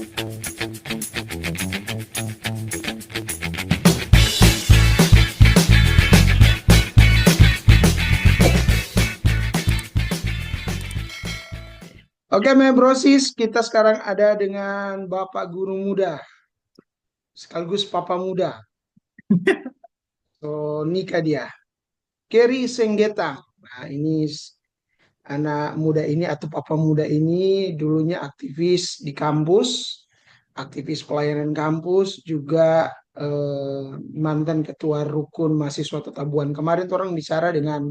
Oke, Mebrosis, kita sekarang ada dengan Bapak Guru Muda, sekaligus Papa Muda. So, nikah dia. Kerry Senggeta. Nah, ini anak muda ini atau Papa Muda ini dulunya aktivis di kampus, aktivis pelayanan kampus, juga mantan ketua rukun mahasiswa Tatabuan. Kemarin tuh orang bicara dengan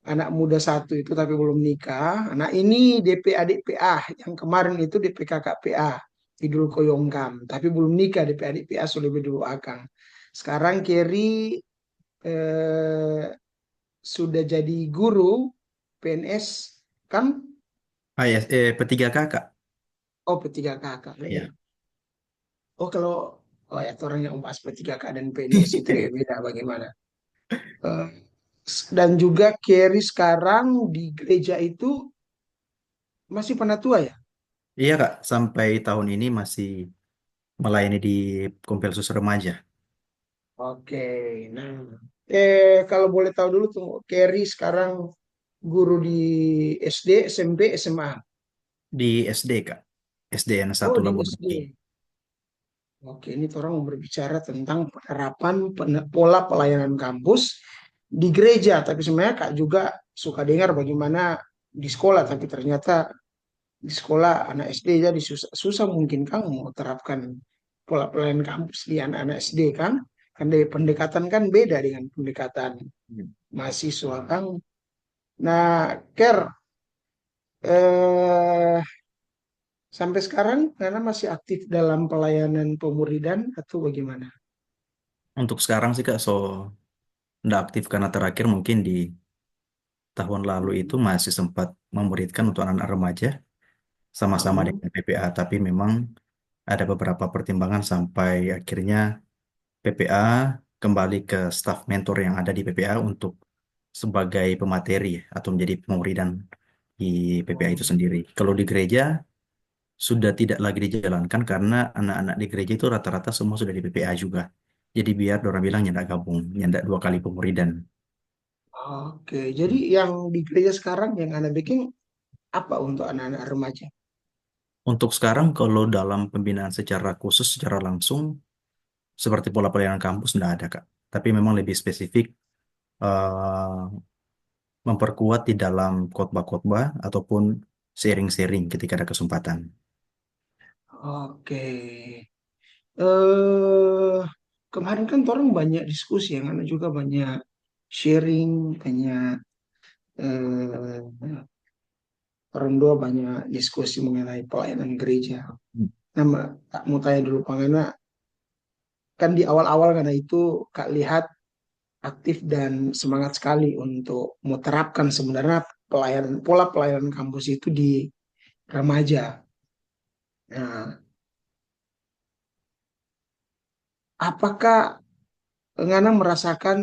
anak muda satu itu tapi belum nikah. Nah ini DPA DPA yang kemarin itu DP KKPA Idul Koyongkam, tapi belum nikah DPA DPA sudah lebih dulu akang. Sekarang Kerry eh, sudah jadi guru PNS kan? Ah ya, P3K Kak. Oh P3K kakak. Ya. Oh kalau oh ya orang yang membahas P3K dan PNS itu ya beda bagaimana? Eh, dan juga Kerry sekarang di gereja itu masih penatua ya? Iya Kak, sampai tahun ini masih melayani di Kompelsus Remaja. Oke, nah, kalau boleh tahu dulu tuh, Kerry sekarang guru di SD, SMP, SMA. Di SD Kak, SDN Oh, 1 di Labuhan. SD. Oke, ini orang mau berbicara tentang penerapan pola pelayanan kampus di gereja. Tapi sebenarnya Kak juga suka dengar bagaimana di sekolah, tapi ternyata di sekolah anak SD jadi susah, susah mungkin Kang mau terapkan pola pelayanan kampus di anak-anak SD kan? Kan dari pendekatan kan beda dengan pendekatan mahasiswa Kang. Nah, Ker, eh, sampai sekarang karena masih aktif dalam pelayanan pemuridan atau bagaimana? Untuk sekarang sih Kak, nggak aktif karena terakhir mungkin di tahun lalu itu masih sempat memuridkan untuk anak-anak remaja sama-sama Oh, dengan PPA, tapi memang ada beberapa pertimbangan sampai akhirnya PPA kembali ke staf mentor yang ada di PPA untuk sebagai pemateri atau menjadi pemuridan di PPA itu sendiri. Kalau di gereja sudah tidak lagi dijalankan karena anak-anak di gereja itu rata-rata semua sudah di PPA juga. Jadi biar orang bilang nyandak gabung, nyandak dua kali pemuridan. oke. Jadi yang di gereja sekarang yang Anda bikin apa untuk anak-anak remaja? Untuk sekarang kalau dalam pembinaan secara khusus, secara langsung, seperti pola pelayanan kampus, tidak ada, Kak. Tapi memang lebih spesifik eh, memperkuat di dalam khotbah-khotbah ataupun sharing-sharing ketika ada kesempatan. Oke. Eh, kemarin kan orang banyak diskusi yang Anda juga banyak sharing, banyak orang dua banyak diskusi mengenai pelayanan gereja. Nama tak mau tanya dulu Pangana, kan di awal-awal karena itu Kak lihat aktif dan semangat sekali untuk menerapkan sebenarnya pelayanan pola pelayanan kampus itu di remaja. Nah, apakah Ngana merasakan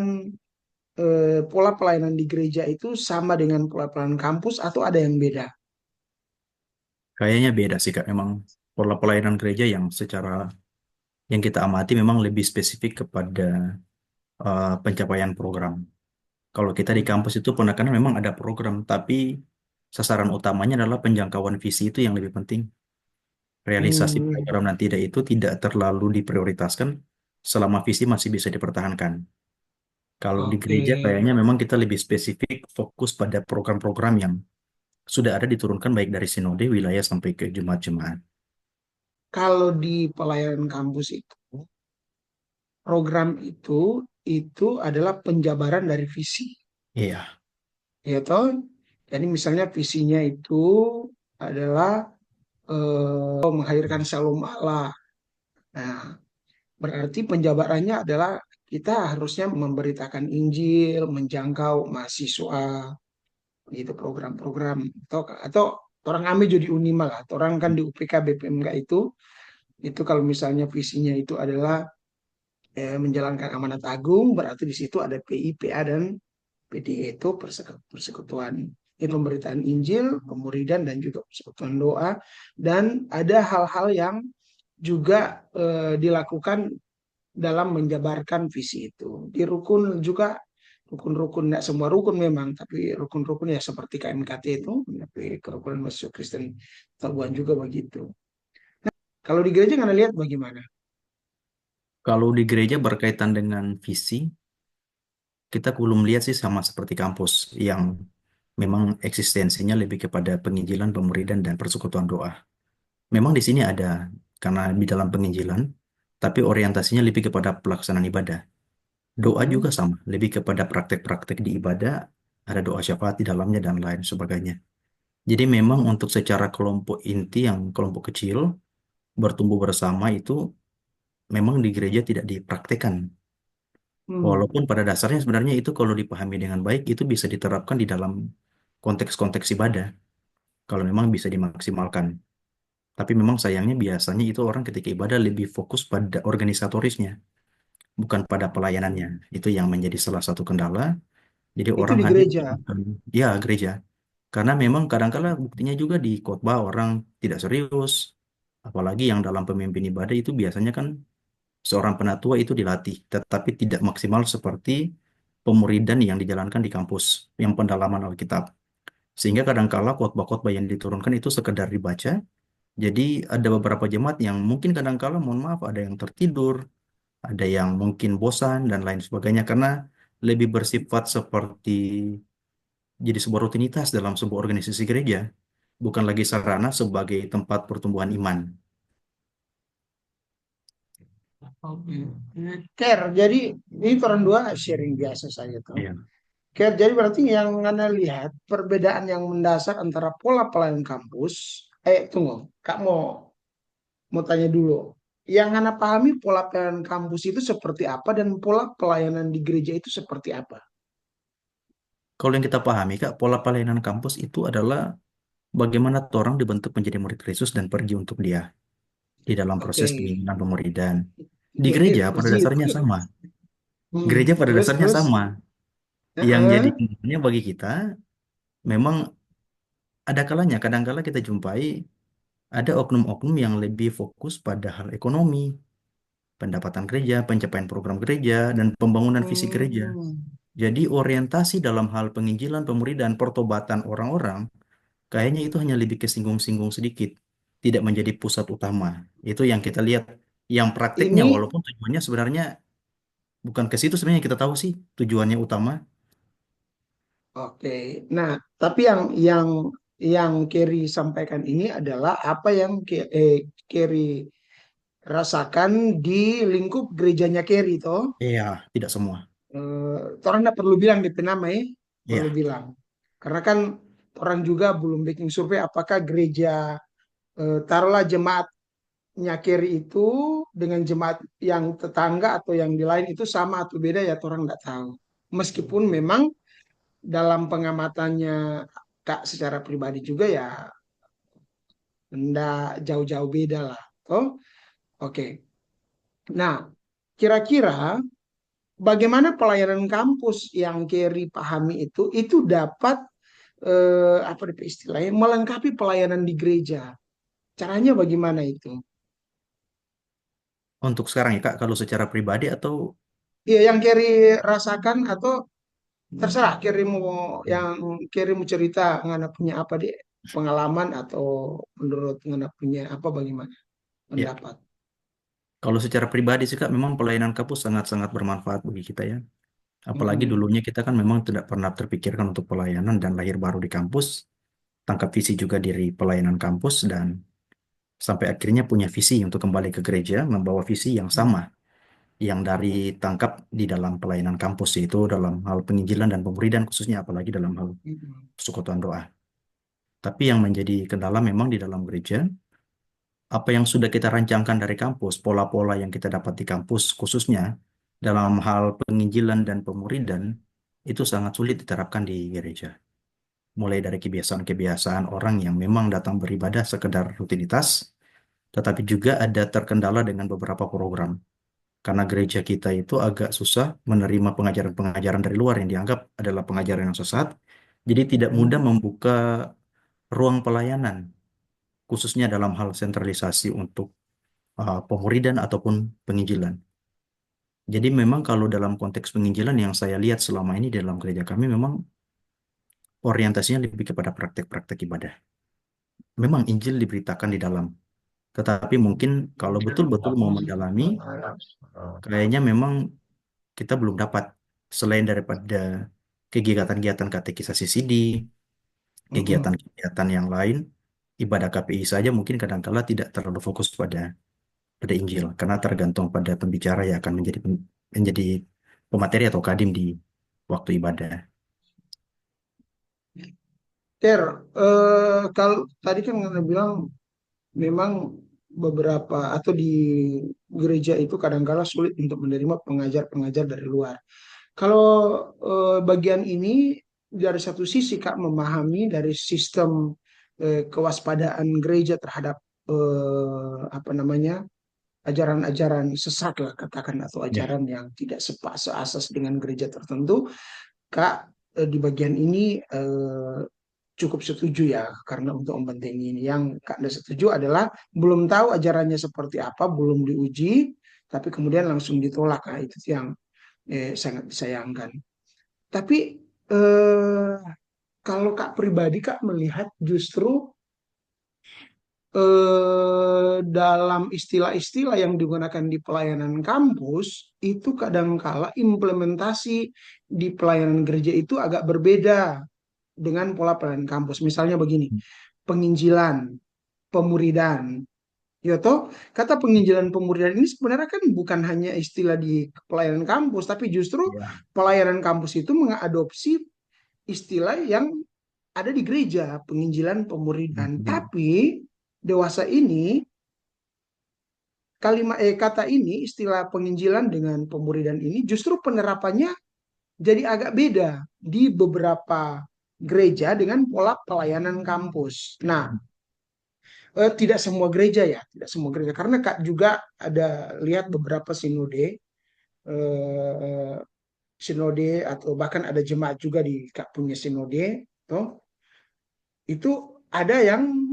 pola pelayanan di gereja itu sama dengan pola pelayanan kampus atau ada yang beda? Kayaknya beda sih, Kak. Memang pola pelayanan gereja yang kita amati memang lebih spesifik kepada pencapaian program. Kalau kita di kampus itu penekanan memang ada program, tapi sasaran utamanya adalah penjangkauan visi itu yang lebih penting. Realisasi Hmm, program dan tidak itu tidak terlalu diprioritaskan selama visi masih bisa dipertahankan. Kalau di oke. gereja kayaknya memang kita lebih spesifik fokus pada program-program yang sudah ada diturunkan baik dari sinode wilayah sampai ke jemaat-jemaat. Kalau di pelayanan kampus itu, program itu adalah penjabaran dari visi, Iya. ya toh. Jadi misalnya visinya itu adalah menghadirkan shalom Allah. Nah, berarti penjabarannya adalah kita harusnya memberitakan Injil, menjangkau mahasiswa, gitu program-program atau orang ambil jadi Unima lah. Orang kan di UPK BPMK itu kalau misalnya visinya itu adalah menjalankan amanat agung, berarti di situ ada PI, PA dan PDE itu persekutuan. Ini pemberitaan Injil, pemuridan dan juga persekutuan doa dan ada hal-hal yang juga dilakukan dalam menjabarkan visi itu. Di rukun juga rukun-rukun, tidak semua rukun memang, tapi rukun-rukun ya seperti KMKT itu, tapi kerukunan masuk Kristen Tabuan juga begitu. Kalau di gereja Anda lihat bagaimana? Kalau di gereja berkaitan dengan visi, kita belum lihat sih sama seperti kampus yang memang eksistensinya lebih kepada penginjilan, pemuridan, dan persekutuan doa. Memang di sini ada, karena di dalam penginjilan, tapi orientasinya lebih kepada pelaksanaan ibadah. Doa juga Mm-mm. sama, lebih kepada praktek-praktek di ibadah, ada doa syafaat di dalamnya dan lain sebagainya. Jadi memang untuk secara kelompok inti yang kelompok kecil, bertumbuh bersama itu memang di gereja tidak dipraktekkan. Hmm. Walaupun pada dasarnya sebenarnya itu kalau dipahami dengan baik, itu bisa diterapkan di dalam konteks-konteks ibadah, kalau memang bisa dimaksimalkan. Tapi memang sayangnya biasanya itu orang ketika ibadah lebih fokus pada organisatorisnya, bukan pada pelayanannya. Itu yang menjadi salah satu kendala. Jadi Itu orang di hadir itu gereja. bukan, ya gereja. Karena memang kadang-kala buktinya juga di khotbah orang tidak serius. Apalagi yang dalam pemimpin ibadah itu biasanya kan seorang penatua itu dilatih, tetapi tidak maksimal seperti pemuridan yang dijalankan di kampus, yang pendalaman Alkitab. Sehingga kadang-kala khotbah-khotbah yang diturunkan itu sekedar dibaca. Jadi ada beberapa jemaat yang mungkin kadang-kala, mohon maaf, ada yang tertidur, ada yang mungkin bosan dan lain sebagainya karena lebih bersifat seperti jadi sebuah rutinitas dalam sebuah organisasi gereja, bukan lagi sarana sebagai tempat pertumbuhan iman. Oke. Care, jadi ini orang dua sharing biasa saja tuh. Iya. Care, jadi berarti yang Anda lihat perbedaan yang mendasar antara pola pelayanan kampus, tunggu, Kak mau tanya dulu. Yang Anda pahami pola pelayanan kampus itu seperti apa dan pola pelayanan di gereja itu seperti apa? Kalau yang kita pahami, Kak, pola pelayanan kampus itu adalah bagaimana orang dibentuk menjadi murid Kristus dan pergi untuk dia di dalam Oke. proses penginjilan pemuridan. Di gereja pada Pergi. dasarnya sama. Hmm. Gereja pada Terus dasarnya terus. sama. Yang jadi Heeh. kendalanya bagi kita, memang ada kalanya, kadang-kala kita jumpai ada oknum-oknum yang lebih fokus pada hal ekonomi, pendapatan gereja, pencapaian program gereja, dan pembangunan visi gereja. Hmm. Jadi orientasi dalam hal penginjilan, pemuridan, pertobatan orang-orang, kayaknya itu hanya lebih kesinggung-singgung sedikit, tidak menjadi pusat utama. Itu yang kita lihat. Yang prakteknya, Ini walaupun tujuannya sebenarnya bukan ke situ sebenarnya kita tahu sih tujuannya utama. oke. Nah, tapi yang Kerry sampaikan ini adalah apa yang Kerry rasakan di lingkup gerejanya Kerry toh. Iya, tidak semua. Orang nggak perlu bilang DP nama ya, perlu Iya, bilang. Karena kan orang juga belum bikin survei apakah gereja taruhlah jemaatnya Kerry itu dengan jemaat yang tetangga atau yang di lain itu sama atau beda ya orang nggak tahu. Meskipun memang dalam pengamatannya Kak secara pribadi juga ya enggak jauh-jauh beda lah. Oh, oke. Nah, kira-kira bagaimana pelayanan kampus yang Kerry pahami itu dapat apa istilahnya melengkapi pelayanan di gereja. Caranya bagaimana itu? untuk sekarang ya Kak, kalau secara pribadi atau Iya, yang Kerry rasakan atau terserah Kerry mau yang Kerry mau cerita ngana punya apa di pengalaman atau menurut ngana punya apa bagaimana ya, pendapat. kalau secara pribadi sih Kak, memang pelayanan kampus sangat-sangat bermanfaat bagi kita ya. Apalagi Mm-mm. dulunya kita kan memang tidak pernah terpikirkan untuk pelayanan dan lahir baru di kampus, tangkap visi juga dari pelayanan kampus dan sampai akhirnya punya visi untuk kembali ke gereja, membawa visi yang sama yang dari tangkap di dalam pelayanan kampus yaitu dalam hal penginjilan dan pemuridan khususnya apalagi dalam hal Mm-mm. persekutuan doa. Tapi yang menjadi kendala memang di dalam gereja, apa yang sudah kita rancangkan dari kampus, pola-pola yang kita dapat di kampus khususnya dalam hal penginjilan dan pemuridan itu sangat sulit diterapkan di gereja. Mulai dari kebiasaan-kebiasaan orang yang memang datang beribadah sekedar rutinitas, tetapi juga ada terkendala dengan beberapa program. Karena gereja kita itu agak susah menerima pengajaran-pengajaran dari luar yang dianggap adalah pengajaran yang sesat, jadi tidak mudah Mm-mm. membuka ruang pelayanan, khususnya dalam hal sentralisasi untuk pemuridan ataupun penginjilan. Jadi memang kalau dalam konteks penginjilan yang saya lihat selama ini dalam gereja kami memang orientasinya lebih kepada praktek-praktek ibadah. Memang Injil diberitakan di dalam, tetapi mungkin kalau betul-betul mau mendalami, kayaknya memang kita belum dapat selain daripada kegiatan-kegiatan katekisasi CD, Mm-mm. kegiatan-kegiatan yang lain, ibadah KPI saja mungkin kadang-kala tidak terlalu fokus pada Injil karena tergantung pada pembicara yang akan menjadi pemateri atau kadim di waktu ibadah. Ter, kalau tadi kan Anda bilang memang beberapa atau di gereja itu kadang-kala sulit untuk menerima pengajar-pengajar dari luar. Kalau bagian ini dari satu sisi Kak memahami dari sistem kewaspadaan gereja terhadap apa namanya ajaran-ajaran sesat lah katakan atau Ya. ajaran yang tidak seasas dengan gereja tertentu, Kak di bagian ini cukup setuju ya karena untuk membentengi ini. Yang Kak tidak setuju adalah belum tahu ajarannya seperti apa, belum diuji, tapi kemudian langsung ditolak. Nah, itu yang sangat disayangkan. Tapi eh, kalau Kak pribadi Kak melihat justru dalam istilah-istilah yang digunakan di pelayanan kampus itu kadangkala implementasi di pelayanan gereja itu agak berbeda dengan pola pelayanan kampus. Misalnya begini, penginjilan, pemuridan. Ya toh, kata penginjilan pemuridan ini sebenarnya kan bukan hanya istilah di pelayanan kampus, tapi justru Ya. pelayanan kampus itu mengadopsi istilah yang ada di gereja, penginjilan pemuridan. Mhm. Tapi dewasa ini kata ini istilah penginjilan dengan pemuridan ini justru penerapannya jadi agak beda di beberapa gereja dengan pola pelayanan kampus. Nah, tidak semua gereja ya, tidak semua gereja karena Kak juga ada lihat beberapa eh, sinode atau bahkan ada jemaat juga di Kak punya sinode, toh itu ada yang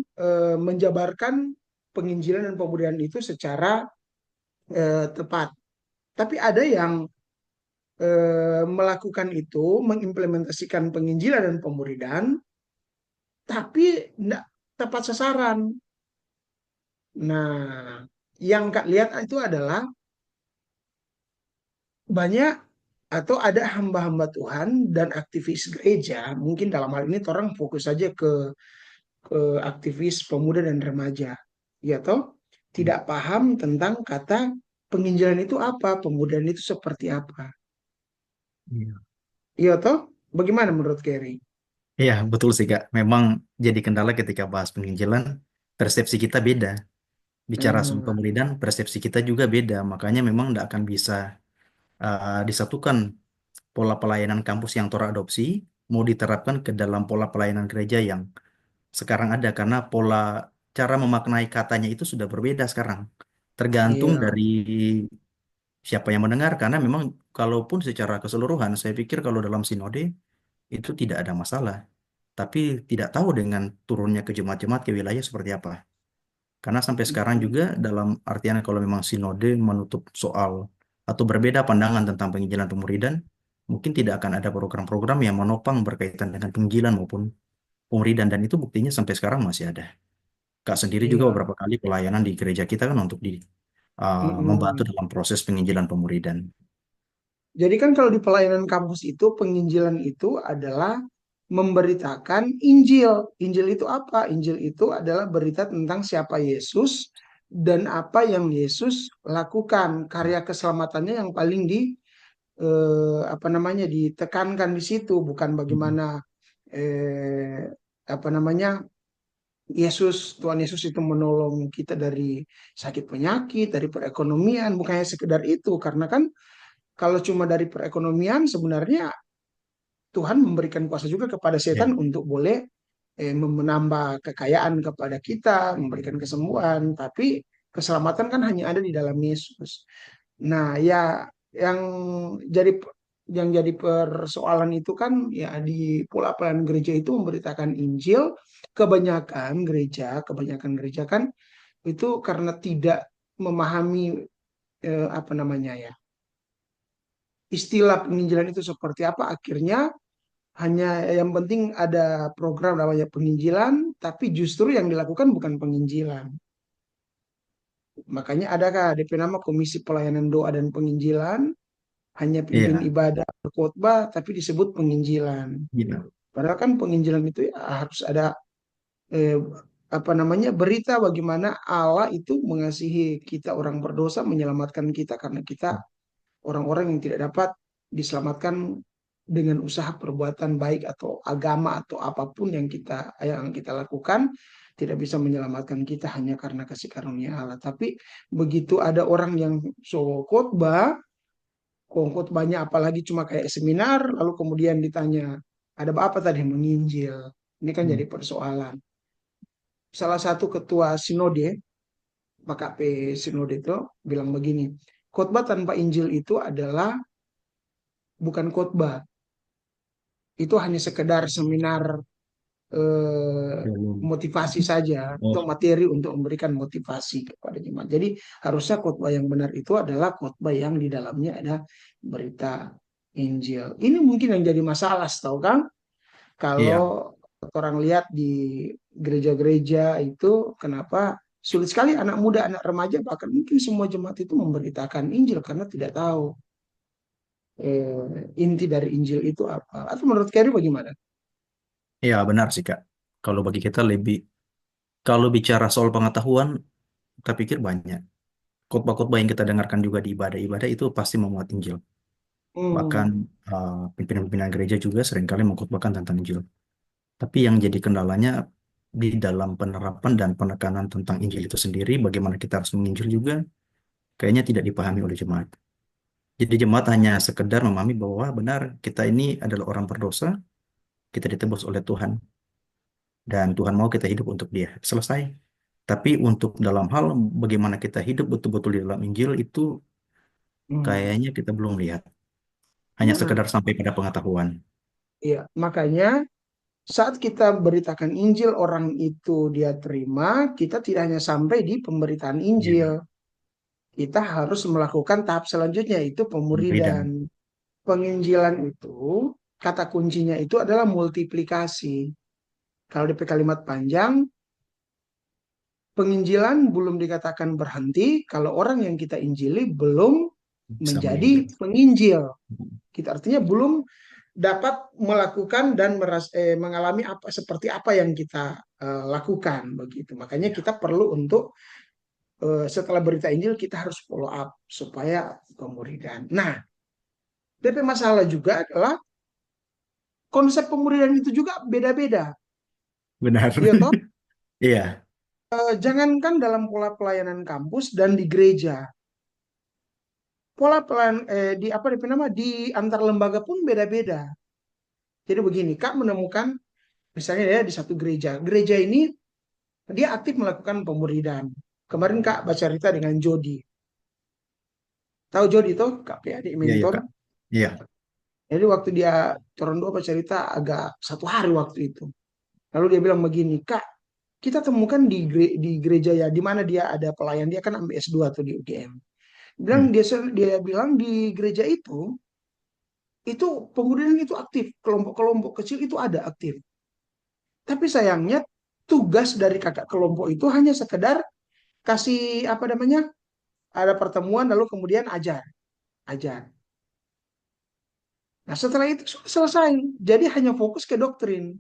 menjabarkan penginjilan dan pemuridan itu secara tepat. Tapi ada yang melakukan itu, mengimplementasikan penginjilan dan pemuridan, tapi tidak tepat sasaran. Nah, yang Kak lihat itu adalah banyak atau ada hamba-hamba Tuhan dan aktivis gereja, mungkin dalam hal ini orang fokus saja ke aktivis pemuda dan remaja, ya toh tidak paham tentang kata penginjilan itu apa, pemudaan itu seperti apa, Iya. ya toh bagaimana menurut Kerry? Iya, betul sih Kak. Memang jadi kendala ketika bahas penginjilan, persepsi kita beda. Bicara soal Hmm, pemuridan, persepsi kita juga beda. Makanya memang tidak akan bisa disatukan pola pelayanan kampus yang Tora adopsi, mau diterapkan ke dalam pola pelayanan gereja yang sekarang ada. Karena pola cara memaknai katanya itu sudah berbeda sekarang. Tergantung iya, dari siapa yang mendengar. Karena memang kalaupun secara keseluruhan, saya pikir kalau dalam sinode itu tidak ada masalah. Tapi tidak tahu dengan turunnya ke jemaat-jemaat ke wilayah seperti apa. Karena sampai sekarang juga dalam artian kalau memang sinode menutup soal atau berbeda pandangan tentang penginjilan pemuridan, mungkin tidak akan ada program-program yang menopang berkaitan dengan penginjilan maupun pemuridan dan itu buktinya sampai sekarang masih ada. Kak sendiri juga iya. beberapa kali pelayanan di gereja kita kan untuk membantu Mm-mm. dalam proses penginjilan pemuridan. Jadi kan kalau di pelayanan kampus itu penginjilan itu adalah memberitakan Injil. Injil itu apa? Injil itu adalah berita tentang siapa Yesus dan apa yang Yesus lakukan, karya keselamatannya yang paling apa namanya ditekankan di situ, bukan Mhm. bagaimana apa namanya Tuhan Yesus itu menolong kita dari sakit penyakit, dari perekonomian, bukannya sekedar itu, karena kan kalau cuma dari perekonomian sebenarnya Tuhan memberikan kuasa juga kepada Ya. setan untuk boleh menambah kekayaan kepada kita, memberikan kesembuhan, tapi keselamatan kan hanya ada di dalam Yesus. Nah, ya yang jadi persoalan itu kan ya di pola pelayanan gereja itu memberitakan Injil, kebanyakan gereja kan itu karena tidak memahami apa namanya ya, istilah penginjilan itu seperti apa. Akhirnya hanya yang penting ada program namanya penginjilan, tapi justru yang dilakukan bukan penginjilan. Makanya adakah DP nama Komisi Pelayanan Doa dan Penginjilan, hanya pimpin Iya, ibadah berkhotbah tapi disebut penginjilan. gitu. Padahal kan penginjilan itu ya harus ada eh, apa namanya, berita bagaimana Allah itu mengasihi kita orang berdosa, menyelamatkan kita karena kita orang-orang yang tidak dapat diselamatkan dengan usaha perbuatan baik atau agama atau apapun yang kita lakukan, tidak bisa menyelamatkan kita hanya karena kasih karunia Allah. Tapi begitu ada orang yang so khotbah, khotbahnya apalagi cuma kayak seminar, lalu kemudian ditanya ada apa tadi menginjil. Ini kan Hmm. jadi persoalan. Salah satu ketua sinode, Pak KP sinode itu bilang begini, khotbah tanpa Injil itu adalah bukan khotbah, itu hanya sekedar seminar motivasi saja atau Oh, materi untuk memberikan motivasi kepada jemaat. Jadi harusnya khotbah yang benar itu adalah khotbah yang di dalamnya ada berita Injil. Ini mungkin yang jadi masalah, tahu kan? iya, Kalau orang lihat di gereja-gereja itu, kenapa sulit sekali anak muda, anak remaja, bahkan mungkin semua jemaat itu memberitakan Injil karena tidak tahu inti dari Injil itu apa. Atau menurut Kerry bagaimana? iya benar sih Kak. Kalau bagi kita lebih, kalau bicara soal pengetahuan, kita pikir banyak. Khotbah-khotbah yang kita dengarkan juga di ibadah-ibadah itu pasti memuat Injil. Bahkan Hmm, pimpinan-pimpinan gereja juga seringkali mengkhotbahkan tentang Injil. Tapi yang jadi kendalanya di dalam penerapan dan penekanan tentang Injil itu sendiri, bagaimana kita harus menginjil juga, kayaknya tidak dipahami oleh jemaat. Jadi jemaat hanya sekedar memahami bahwa benar kita ini adalah orang berdosa, kita ditebus oleh Tuhan, dan Tuhan mau kita hidup untuk Dia. Selesai. Tapi untuk dalam hal bagaimana kita hidup betul-betul di dalam Injil itu hmm. kayaknya kita belum lihat. Hanya Nah, sekedar sampai pada pengetahuan. iya, makanya saat kita beritakan Injil orang itu dia terima, kita tidak hanya sampai di pemberitaan Ya, Injil, kita harus melakukan tahap selanjutnya, yaitu pemuridan. dan Penginjilan itu, kata kuncinya itu adalah multiplikasi. Kalau di kalimat panjang, penginjilan belum dikatakan berhenti kalau orang yang kita injili belum bisa menjadi menginjil. penginjil. Kita artinya belum dapat melakukan dan mengalami apa seperti apa yang kita lakukan begitu. Makanya Ya, kita perlu untuk setelah berita Injil kita harus follow up supaya pemuridan. Nah, tapi masalah juga adalah konsep pemuridan itu juga beda-beda. benar. Iya toh? Iya, Jangankan dalam pola pelayanan kampus dan di gereja, pola pelayan di apa nama di antar lembaga pun beda-beda. Jadi begini, Kak menemukan misalnya ya di satu gereja, gereja ini dia aktif melakukan pemuridan. Kemarin Kak baca cerita dengan Jody. Tahu Jody itu Kak adik iya, iya mentor. Kak. Iya. Jadi waktu dia turun dua baca cerita agak 1 hari waktu itu. Lalu dia bilang begini, Kak, kita temukan di gereja ya, di mana dia ada pelayan, dia kan ambil S2 tuh di UGM. Bilang Hmm, dia bilang di gereja itu pemuridan itu aktif, kelompok-kelompok kecil itu ada aktif. Tapi sayangnya tugas dari kakak kelompok itu hanya sekedar kasih apa namanya, ada pertemuan lalu kemudian ajar, ajar. Nah setelah itu sudah selesai, jadi hanya fokus ke doktrin.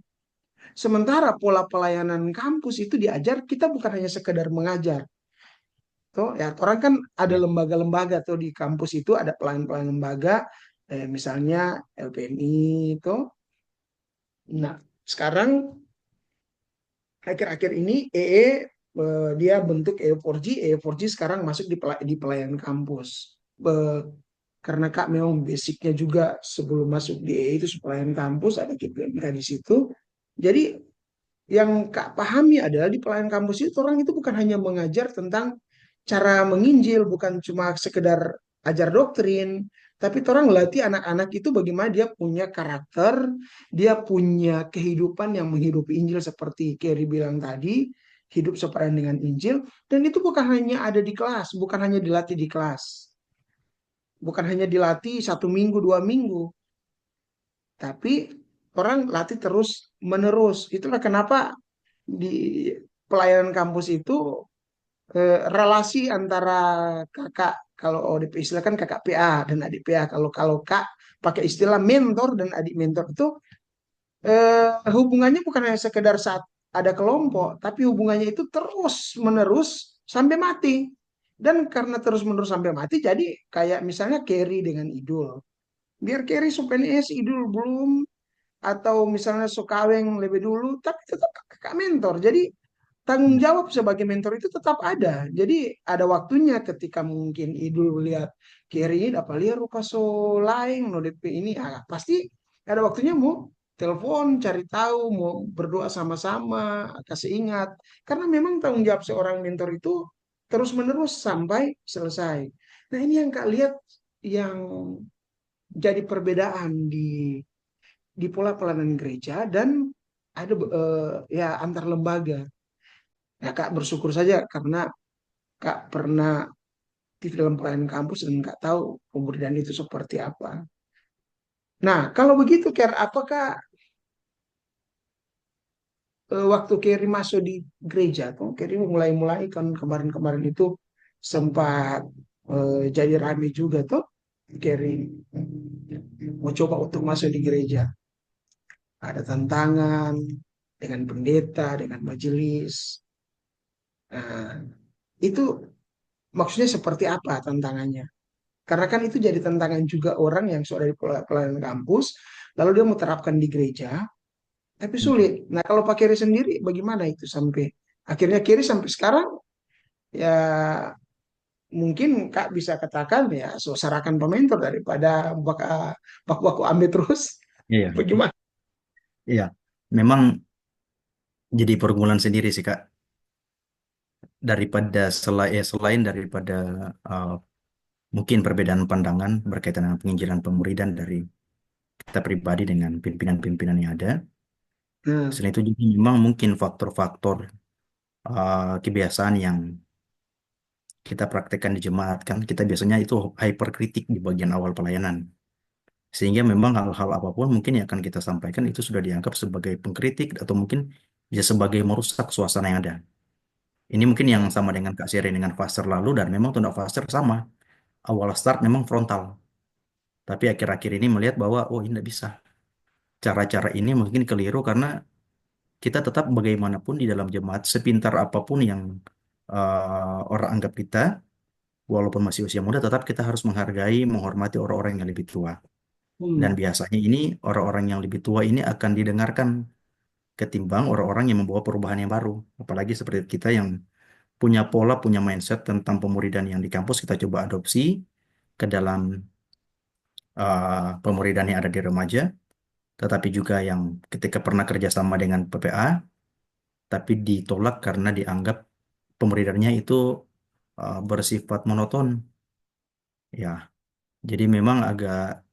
Sementara pola pelayanan kampus itu diajar kita bukan hanya sekedar mengajar. Tuh ya orang kan ada iya. lembaga-lembaga tuh di kampus itu ada pelayan-pelayan lembaga, misalnya LPMI itu. Nah sekarang akhir-akhir ini dia bentuk EE4G, EE4G sekarang masuk di pelayanan kampus. Eh, karena Kak memang basicnya juga sebelum masuk di EE itu pelayanan kampus, ada KPMK di situ. Jadi yang Kak pahami adalah di pelayanan kampus itu orang itu bukan hanya mengajar tentang cara menginjil, bukan cuma sekedar ajar doktrin, tapi orang latih anak-anak itu bagaimana dia punya karakter, dia punya kehidupan yang menghidupi Injil seperti Kerry bilang tadi, hidup sepadan dengan Injil, dan itu bukan hanya ada di kelas, bukan hanya dilatih di kelas, bukan hanya dilatih 1 minggu 2 minggu, tapi orang latih terus menerus. Itulah kenapa di pelayanan kampus itu relasi antara kakak, kalau ODP istilah kan kakak PA dan adik PA, kalau kalau kak pakai istilah mentor dan adik mentor itu hubungannya bukan hanya sekedar saat ada kelompok, tapi hubungannya itu terus menerus sampai mati. Dan karena terus menerus sampai mati, jadi kayak misalnya Kerry dengan Idul. Biar Kerry PNS, Idul belum, atau misalnya Sukaweng lebih dulu, tapi tetap kakak mentor. Jadi tanggung jawab sebagai mentor itu tetap ada. Jadi ada waktunya ketika mungkin Idul lihat Kerry ini apa lihat rupa so lain no DP ini, pasti ada waktunya mau telepon cari tahu, mau berdoa sama-sama, kasih ingat. Karena memang tanggung jawab seorang mentor itu terus menerus sampai selesai. Nah, ini yang Kak lihat yang jadi perbedaan di pola pelayanan gereja dan ada ya antar lembaga. Ya Kak bersyukur saja karena Kak pernah aktif dalam pelayanan kampus dan Kak tahu pemberdayaan itu seperti apa. Nah, kalau begitu Ker, apakah waktu Kerry masuk di gereja, tuh Kerry mulai-mulai kan kemarin-kemarin itu sempat jadi rame juga tuh Kerry mau coba untuk masuk di gereja. Ada tantangan dengan pendeta, dengan majelis. Nah, itu maksudnya seperti apa tantangannya? Karena kan itu jadi tantangan juga orang yang sudah di pelayanan kampus, lalu dia mau terapkan di gereja, tapi sulit. Nah, kalau Pak Kiri sendiri, bagaimana itu sampai akhirnya Kiri sampai sekarang ya mungkin Kak bisa katakan ya sarakan pementor daripada baku ambil terus. Iya, Bagaimana? iya. Memang jadi pergumulan sendiri sih Kak. Daripada selain daripada uh, mungkin perbedaan pandangan berkaitan dengan penginjilan pemuridan dari kita pribadi dengan pimpinan-pimpinan yang ada. Nah, Selain itu juga memang mungkin faktor-faktor kebiasaan yang kita praktekkan di jemaat kan kita biasanya itu hyperkritik di bagian awal pelayanan. Sehingga memang hal-hal apapun mungkin yang akan kita sampaikan itu sudah dianggap sebagai pengkritik atau mungkin bisa sebagai merusak suasana yang ada. Ini mungkin yang sama dengan Kak Seri dengan fase lalu dan memang tunda fase sama. Awal start memang frontal, tapi akhir-akhir ini melihat bahwa oh ini tidak bisa. Cara-cara ini mungkin keliru karena kita tetap bagaimanapun di dalam jemaat sepintar apapun yang orang anggap kita, walaupun masih usia muda, tetap kita harus menghargai, menghormati orang-orang yang lebih tua. Dan hmm, biasanya ini orang-orang yang lebih tua ini akan didengarkan ketimbang orang-orang yang membawa perubahan yang baru. Apalagi seperti kita yang punya pola, punya mindset tentang pemuridan yang di kampus kita coba adopsi ke dalam pemuridan yang ada di remaja, tetapi juga yang ketika pernah kerjasama dengan PPA, tapi ditolak karena dianggap pemuridannya itu bersifat monoton. Ya, jadi memang agak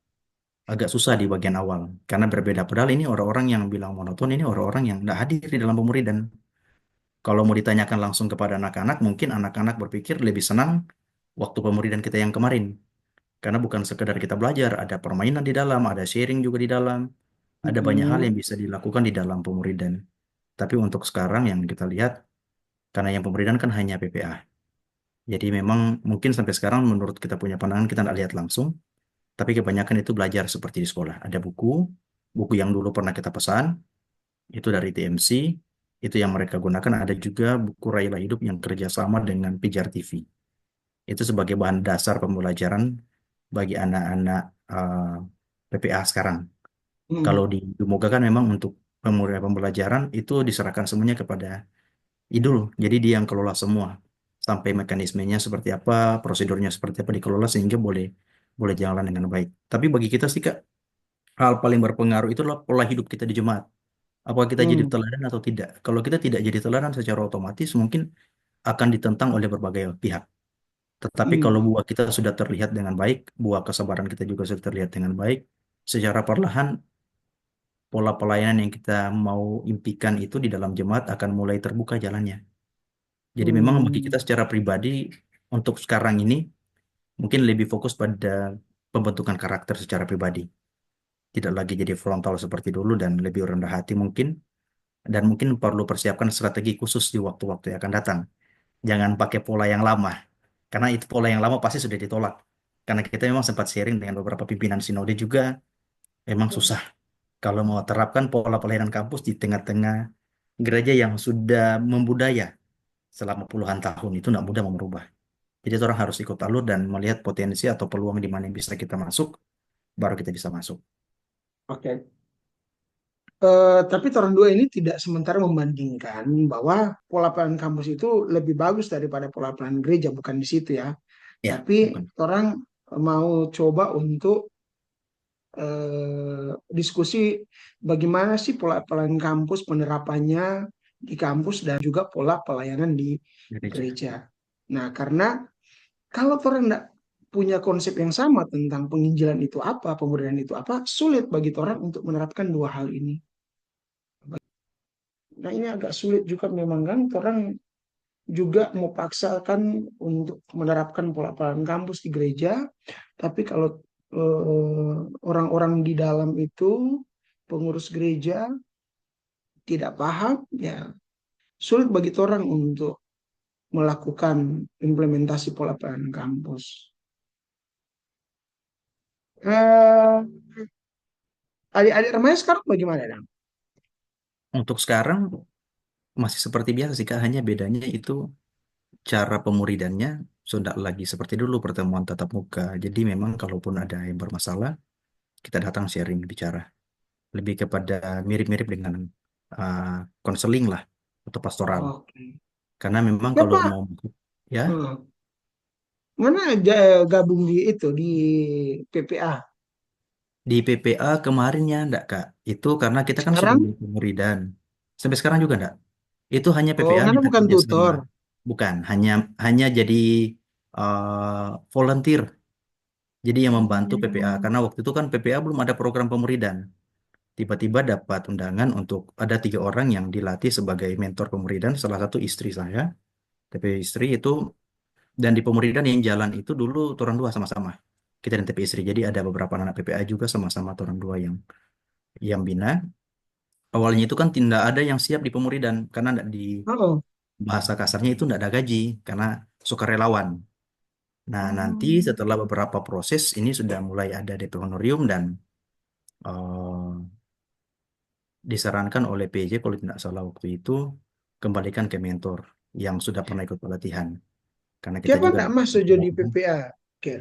agak susah di bagian awal karena berbeda. Padahal ini orang-orang yang bilang monoton ini orang-orang yang tidak hadir di dalam pemuridan. Kalau mau ditanyakan langsung kepada anak-anak, mungkin anak-anak berpikir lebih senang waktu pemuridan kita yang kemarin. Karena bukan sekedar kita belajar, ada permainan di dalam, ada sharing juga di dalam, ada banyak hal hmm, yang bisa dilakukan di dalam pemuridan. Tapi untuk sekarang yang kita lihat, karena yang pemuridan kan hanya PPA. Jadi memang mungkin sampai sekarang menurut kita punya pandangan kita tidak lihat langsung, tapi kebanyakan itu belajar seperti di sekolah. Ada buku, buku yang dulu pernah kita pesan, itu dari TMC, itu yang mereka gunakan. Ada juga buku Raila Hidup yang kerjasama dengan Pijar TV. Itu sebagai bahan dasar pembelajaran bagi anak-anak PPA sekarang. Kalau hmm, di Dumoga kan memang untuk pembelajaran itu diserahkan semuanya kepada Idul. Jadi dia yang kelola semua. Sampai mekanismenya seperti apa, prosedurnya seperti apa dikelola sehingga boleh boleh jalan dengan baik. Tapi bagi kita sih Kak, hal paling berpengaruh itu adalah pola hidup kita di jemaat. Apakah kita jadi hmm, teladan atau tidak? Kalau kita tidak jadi teladan secara otomatis mungkin akan ditentang oleh berbagai pihak. Tetapi kalau hmm, buah kita sudah terlihat dengan baik, buah kesabaran kita juga sudah terlihat dengan baik, secara perlahan pola pelayanan yang kita mau impikan itu di dalam jemaat akan mulai terbuka jalannya. Jadi memang bagi kita Hmm, secara pribadi untuk sekarang ini mungkin lebih fokus pada pembentukan karakter secara pribadi. Tidak lagi jadi frontal seperti dulu dan lebih rendah hati mungkin. Dan mungkin perlu persiapkan strategi khusus di waktu-waktu yang akan datang. Jangan pakai pola yang lama. Karena itu pola yang lama pasti sudah ditolak. Karena kita memang sempat sharing dengan beberapa pimpinan sinode juga, memang susah kalau mau terapkan pola pelayanan kampus di tengah-tengah gereja yang sudah membudaya selama puluhan tahun itu tidak mudah mau merubah. Jadi orang harus ikut alur dan melihat potensi atau peluang di mana yang bisa kita masuk, baru kita bisa masuk. oke. Tapi orang dua ini tidak sementara membandingkan bahwa pola pelayanan kampus itu lebih bagus daripada pola pelayanan gereja, bukan di situ ya. Ya, Tapi bukan. orang mau coba untuk diskusi bagaimana sih pola pelayanan kampus, penerapannya di kampus dan juga pola pelayanan di Gereja. gereja. Nah, karena kalau orang tidak punya konsep yang sama tentang penginjilan itu apa, pemberdayaan itu apa, sulit bagi orang untuk menerapkan dua hal ini. Nah, ini agak sulit juga memang kan, orang juga mau paksakan untuk menerapkan pola pelayanan kampus di gereja, tapi kalau orang-orang di dalam itu, pengurus gereja tidak paham, ya sulit bagi orang untuk melakukan implementasi pola pelayanan kampus. Eh, Adik-adik remaja sekarang bagaimana, Dang? Untuk sekarang masih seperti biasa sih Kak, hanya bedanya itu cara pemuridannya sudah lagi seperti dulu pertemuan tatap muka. Jadi memang kalaupun ada yang bermasalah, kita datang sharing bicara. Lebih kepada mirip-mirip dengan uh, konseling lah atau pastoral. Oke. Karena memang kalau Siapa? mau ya Hmm. Mana gabung di itu di PPA? di PPA kemarinnya enggak Kak. Itu karena kita kan sudah Sekarang? mulai pemuridan. Sampai sekarang juga enggak. Itu hanya Oh, PPA mana minta bukan kerjasama. tutor. Bukan, hanya jadi volunteer. Jadi yang membantu PPA Hmm. karena waktu itu kan PPA belum ada program pemuridan. Tiba-tiba dapat undangan untuk ada 3 orang yang dilatih sebagai mentor pemuridan. Salah satu istri saya, TP istri itu, dan di pemuridan yang jalan itu dulu orang dua sama-sama. Kita dan TP istri. Jadi ada beberapa anak PPA juga sama-sama orang dua yang bina. Awalnya itu kan tidak ada yang siap di pemuridan karena nggak di Oh. bahasa kasarnya itu tidak ada gaji karena sukarelawan. Nah, nanti Hmm. setelah beberapa proses ini sudah mulai ada DP honorarium dan disarankan oleh PJ kalau tidak salah waktu itu kembalikan ke mentor yang sudah pernah ikut pelatihan karena kita Siapa juga nak masuk jadi PPA? Oke.